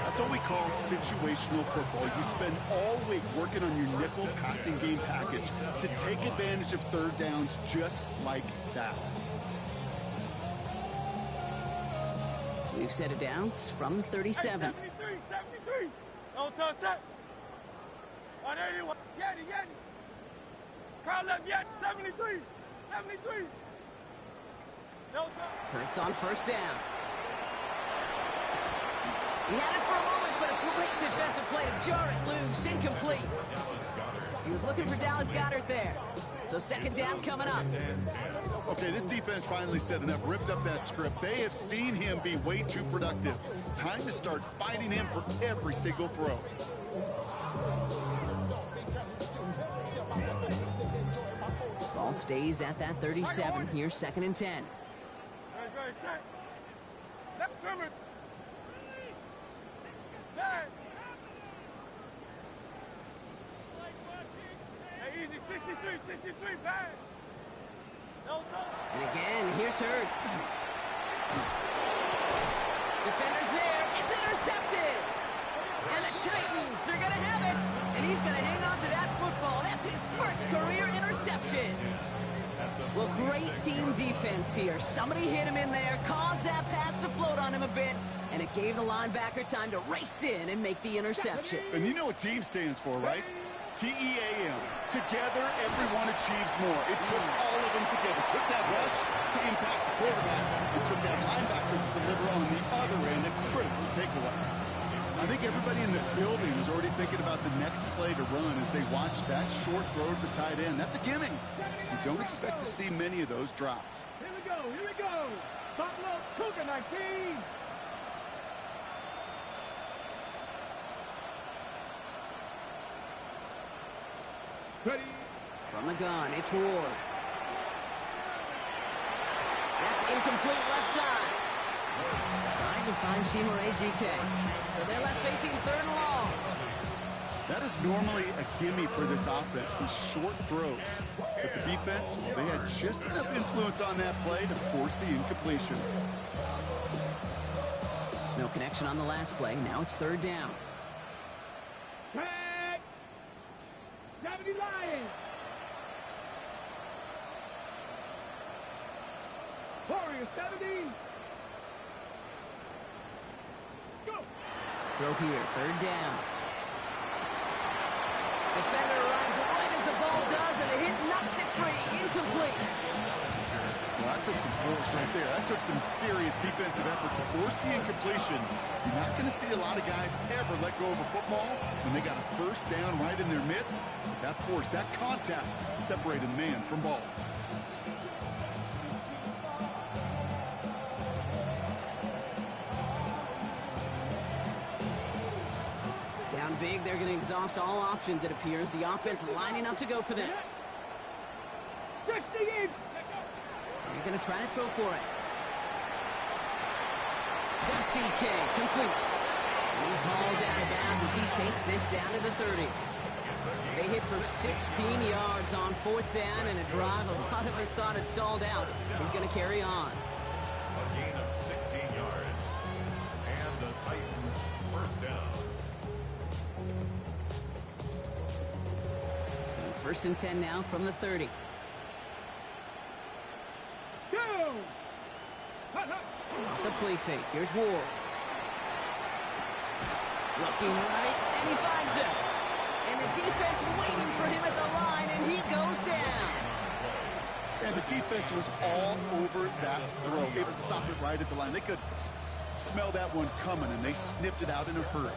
That's what we call situational football. You spend all week working on your nickel passing game package to take advantage of 3rd downs just like that. New set of downs from the 37. 73. No touch that. On 81. Yanni. Crowd left Yanni. 73. No touch. Hurts on 1st down. He had it for a moment, but a great defensive play to jar it loose. Incomplete. He was looking for Dallas Goedert there. So 2nd down coming up. Okay, this defense finally said enough, ripped up that script. They have seen him be way too productive. Time to start fighting him for every single throw. Ball stays at that 37. Here's 2nd and 10. Great, set. Left trimmer. 9. Hey, easy. 63, bang. No touch. And again, here's Hurts. Defenders there. It's intercepted. And the Titans are going to have it. And he's going to hang on to that football. That's his first career interception. Well, great team defense here. Somebody hit him in there, caused that pass to float on him a bit, and it gave the linebacker time to race in and make the interception. And you know what team stands for, right? T-E-A-M. Together, everyone achieves more. It took all of them together. It took that rush to impact the quarterback. It took that linebacker to deliver on the other end, a critical takeaway. I think everybody in the building was already thinking about the next play to run as they watched that short throw to the tight end. That's a gimme. You don't expect to see many of those drops. Here we go, here we go. Buffalo Cougar 19. Ready. From the gun, it's Ward. That's incomplete left side. Trying to find Chimere GK. So they're left facing third and long. That is normally a gimme for this offense, these short throws. But the defense, well, they had just enough influence on that play to force the incompletion. No connection on the last play. Now it's third down. Tag. 70 Lions. Warriors 70. Go. Throw here, third down. Defender arrives right as the ball does, and the hit knocks it free. Incomplete. Well, that took some force right there. That took some serious defensive effort to force the incompletion. You're not going to see a lot of guys ever let go of a football when they got a first down right in their midst. That force, that contact, separated man from ball. Down big, they're going to exhaust all options, it appears. The offense lining up to go for this. 60 inch. They're going to try to throw for it. Got TK, complete. And he's hauled out of bounds as he takes this down to the 30. They hit for 16 yards on fourth down, and a drive a lot of us thought had stalled out. He's going to carry on. A gain of 16 yards. And the Titans first down. So first and 10 now from the 30. Go. Off the play fake. Here's Ward. Looking right, and he finds him. And the defense waiting for him at the line, and he goes down. And the defense was all over that throw. Able to stop it right at the line. They could smell that one coming, and they sniffed it out in a hurry.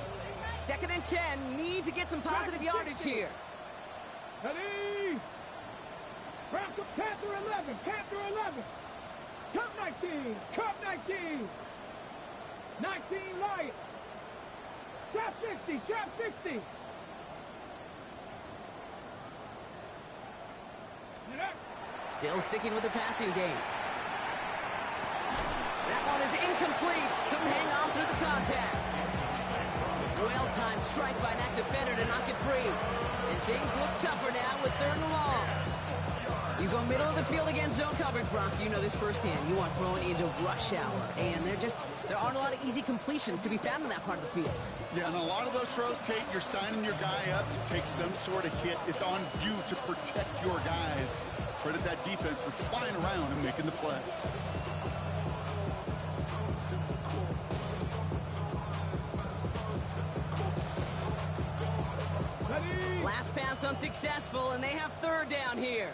Second and 10. Need to get some positive yardage here. Ready. Bronco Panther 11. Panther 11. Cup 19. Cup 19. 19 Lions. Trap 60. Trap 60. Still sticking with the passing game. That one is incomplete. Couldn't hang on through the contact. Well-timed strike by that defender to knock it free. And things look tougher now with third and long. You go middle of the field against zone coverage, Brock. You know this firsthand. You are throwing into rush hour. And there aren't a lot of easy completions to be found in that part of the field. Yeah, and a lot of those throws, Kate, you're signing your guy up to take some sort of hit. It's on you to protect your guys. Credit that defense for flying around and making the play. Last pass unsuccessful, and they have third down here.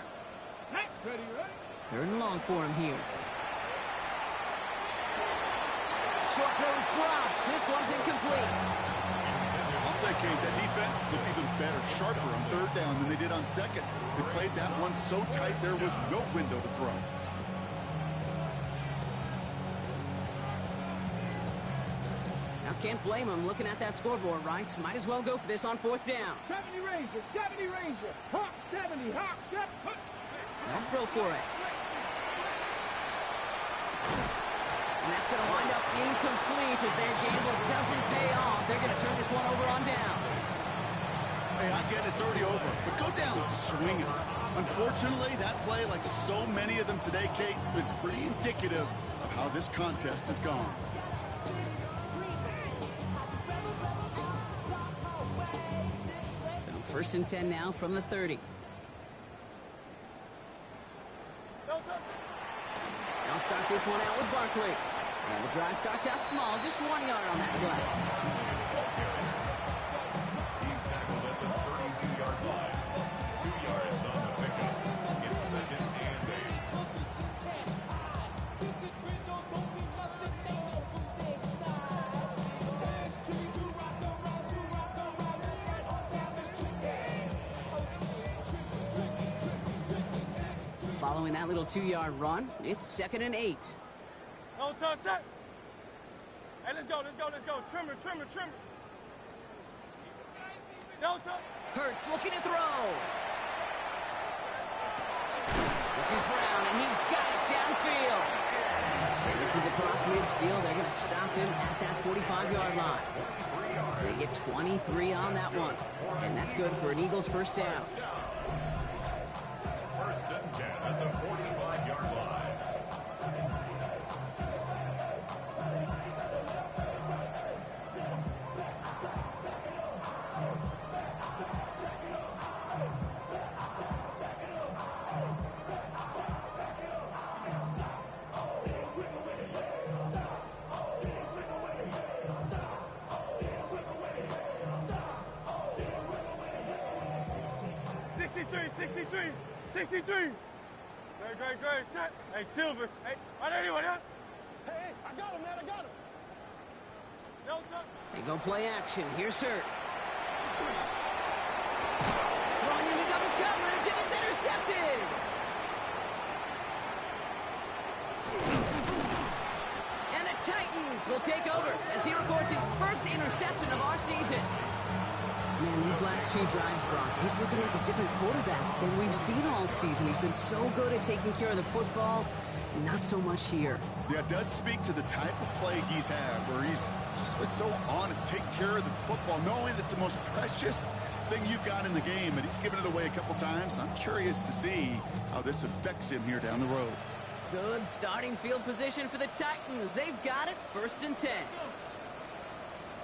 Ready, ready. Third and long for him here. Short throw is dropped. This one's incomplete. I'll say, Kate, that defense looked even better, sharper on third down than they did on second. They played that one so tight there was no window to throw. Now can't blame him looking at that scoreboard, right? Might as well go for this on fourth down. 70 Ranger. 70 Ranger. Hawk 70. Hawk 7. They'll throw for it. And that's going to wind up incomplete as their gamble doesn't pay off. They're going to turn this one over on downs. Hey, I get it, it's already over, but go down swinging. Unfortunately, that play, like so many of them today, Kate, has been pretty indicative of how this contest has gone. First and 10 now from the 30. They'll start this one out with Barkley. And the drive starts out small, just 1 yard on that play. He's tackled at the 32-yard line. 2 yards on the pickup. It's second and 8. Following that little 2-yard run, it's second and 8. No touch. Hey, let's go. Trimmer. No touch. Hurts looking to throw. This is Brown, and he's got it downfield. And this is across midfield. They're going to stop him at that 45-yard line. They get 23 on that one. And that's good for an Eagles first down. First and 10 at the 45-yard line. Great. Set. Hey, Silver. Hey, on anyone, huh? Hey, I got him, man. No touch. They go play action. Here's Hurts. Throwing into double coverage, and it's intercepted. And the Titans will take over as he records his first interception of our season. Man, these last 2 drives, Brock, he's looking like a different quarterback than we've seen all season. He's been so good at taking care of the football, not so much here. Yeah, it does speak to the type of play he's had, where he's just been so on it, taking care of the football, knowing it's the most precious thing you've got in the game, and he's given it away a couple times. I'm curious to see how this affects him here down the road. Good starting field position for the Titans. They've got it, first and 10.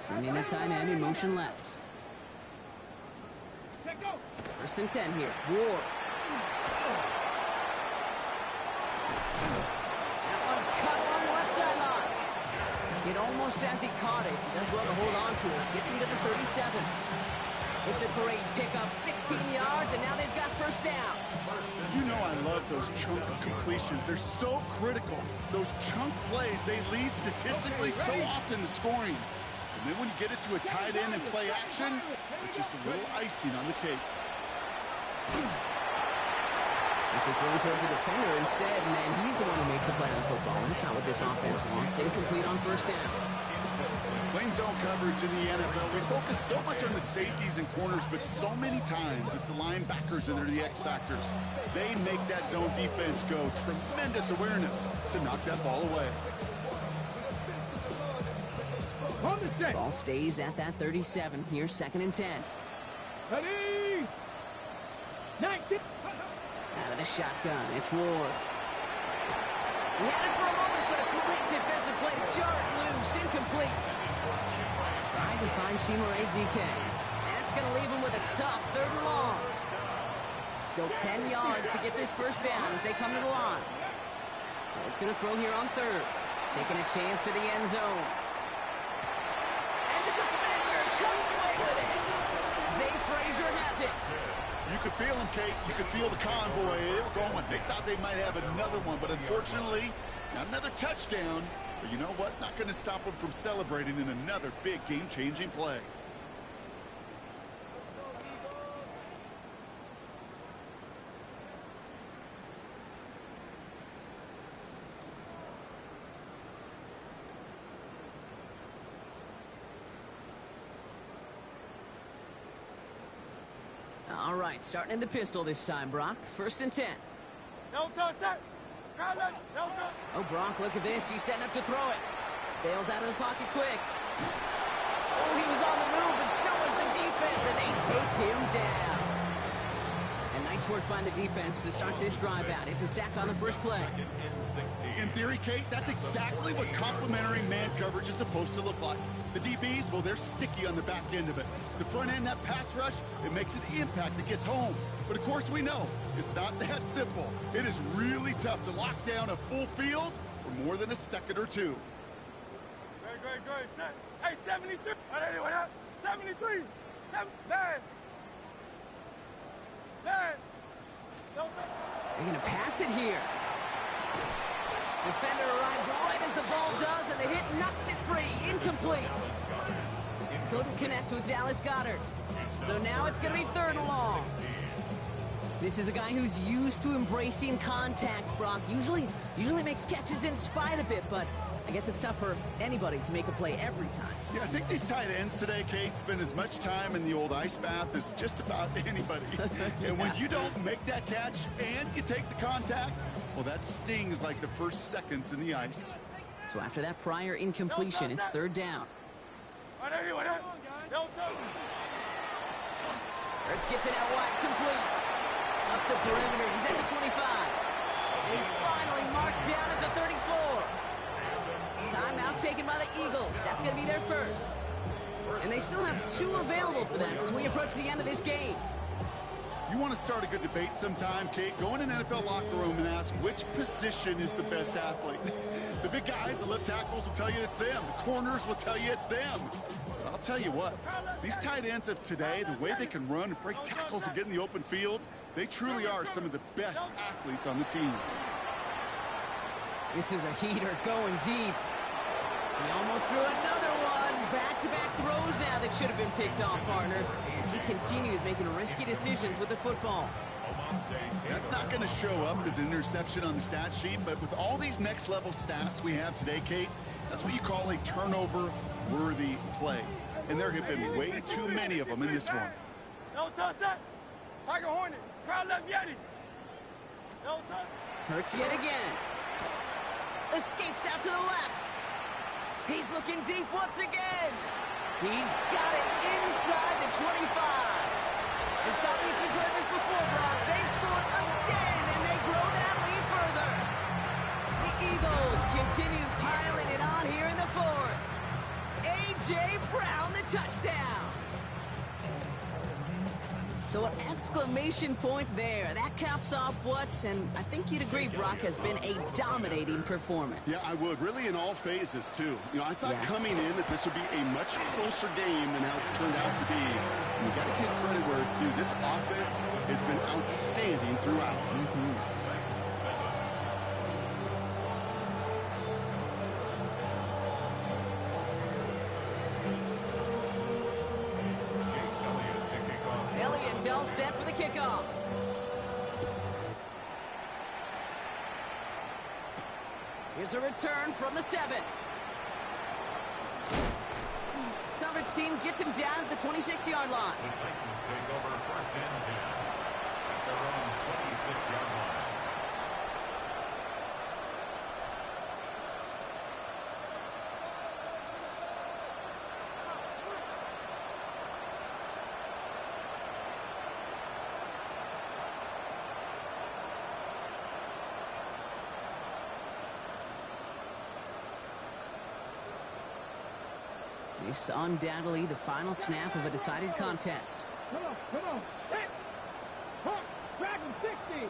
Sending the tight end in motion left. First and 10 here. Ward. That one's cut along the left sideline. It almost as he caught it. He does well to hold on to it. Gets him to the 37. It's a great pickup. 16 yards, and now they've got first down. You know I love those chunk completions. They're so critical. Those chunk plays, they lead statistically so often to scoring. And then when you get it to a tight end and play action, it's just a little icing on the cake. This is thrown towards a defender instead, and then he's the one who makes a play on the football. That's not what this offense wants. Incomplete on first down. Playing zone coverage in the NFL, we focus so much on the safeties and corners, but so many times it's the linebackers that are the X factors. They make that zone defense go. Tremendous awareness to knock that ball away. Ball stays at that 37. Here's second and 10. Ready? 19. Out of the shotgun, it's Ward. He had it for a moment, but a quick defensive play to jar it loose. Incomplete. Trying to find Chimere DK. That's going to leave him with a tough 3rd and long. Still 10 yards to get this first down as they come to the line. Ward's going to throw here on 3rd. Taking a chance to the end zone. And the defender comes away with it. Zay Frazier has it. You could feel them, Kate. You could feel the convoy. They were going. They thought they might have another one, but unfortunately, not another touchdown. But you know what? Not going to stop them from celebrating in another big game-changing play. All right, starting in the pistol this time, Brock. First and 10. No touch. No touch. Oh, Brock, look at this. He's setting up to throw it. Bails out of the pocket quick. Oh, he was on the move, but so was the defense, and they take him down. A nice Nice work by the defense to start this drive out. It's a sack on the first play. In theory, Kate, that's exactly what complementary man coverage is supposed to look like. The DBs, well, they're sticky on the back end of it. The front end, that pass rush, it makes an impact that gets home. But of course we know, it's not that simple. It is really tough to lock down a full field for more than a second or two. Great. Set. Hey, 73. What up? 73. 9. They're going to pass it here. Defender arrives right as the ball does, and the hit knocks it free. Incomplete. Couldn't connect with Dallas Goedert. So now it's going to be 3rd and long. This is a guy who's used to embracing contact, Brock. Usually makes catches in spite of it, but I guess it's tough for anybody to make a play every time. Yeah, I think these tight ends today, Kate, spend as much time in the old ice bath as just about anybody. Yeah. And when you don't make that catch and you take the contact, well, that stings like the first seconds in the ice. So after that prior incompletion, it's 3rd down. Hurts gets it out wide, complete. Up the perimeter, he's at the 25. And he's finally marked down at the 34. Timeout taken by the Eagles. That's going to be their first. And they still have 2 available for them as we approach the end of this game. You want to start a good debate sometime, Kate? Go in an NFL locker room and ask which position is the best athlete. The big guys, the left tackles will tell you it's them. The corners will tell you it's them. But I'll tell you what, these tight ends of today, the way they can run and break tackles and get in the open field, they truly are some of the best athletes on the team. This is a heater going deep. He almost threw another one. Back-to-back throws now that should have been picked off, partner, as he continues making risky decisions with the football. That's not going to show up as an interception on the stat sheet, but with all these next-level stats we have today, Kate, that's what you call a turnover-worthy play. And there have been way too many of them in this one. No touch that. Tiger Hornet. Crowd left Yeti. No touch. Hurts yet again. Escapes out to the left. He's looking deep once again. He's got it inside the 25. And stop me if you've heard this before, Brock. They've scored again, and they grow that lead further. The Eagles continue piling it on here in the 4th. A.J. Brown, the touchdown. So an exclamation point there. That caps off what, and I think you'd agree, Brock, has been a dominating performance. Yeah, I would. Really in all phases, too. You know, I thought coming in that this would be a much closer game than how it's turned out to be. And you got to give credit where it's due. This offense has been outstanding throughout. Elliott's all set for the kickoff. Here's a return from the 7. Coverage team gets him down at the 26-yard line. The Titans take over 1st and 10 at their own 26-yard line. This undoubtedly the final snap of a decided contest. Come on. Hit. Hook. Drag him 60.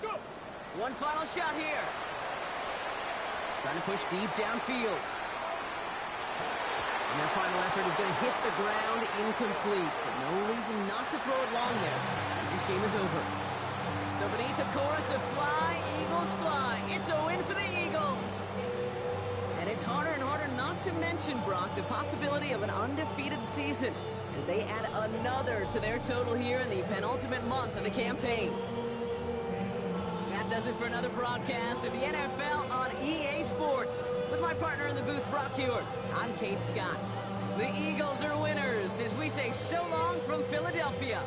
Go. One final shot here. Trying to push deep downfield. And their final effort is going to hit the ground incomplete. But no reason not to throw it long there, as this game is over. So beneath the chorus of Fly, Eagles Fly, it's a win for the Eagles. And it's harder and harder not to mention, Brock, the possibility of an undefeated season as they add another to their total here in the penultimate month of the campaign. That does it for another broadcast of the NFL on EA Sports. With my partner in the booth, Brock Huard, I'm Kate Scott. The Eagles are winners as we say so long from Philadelphia.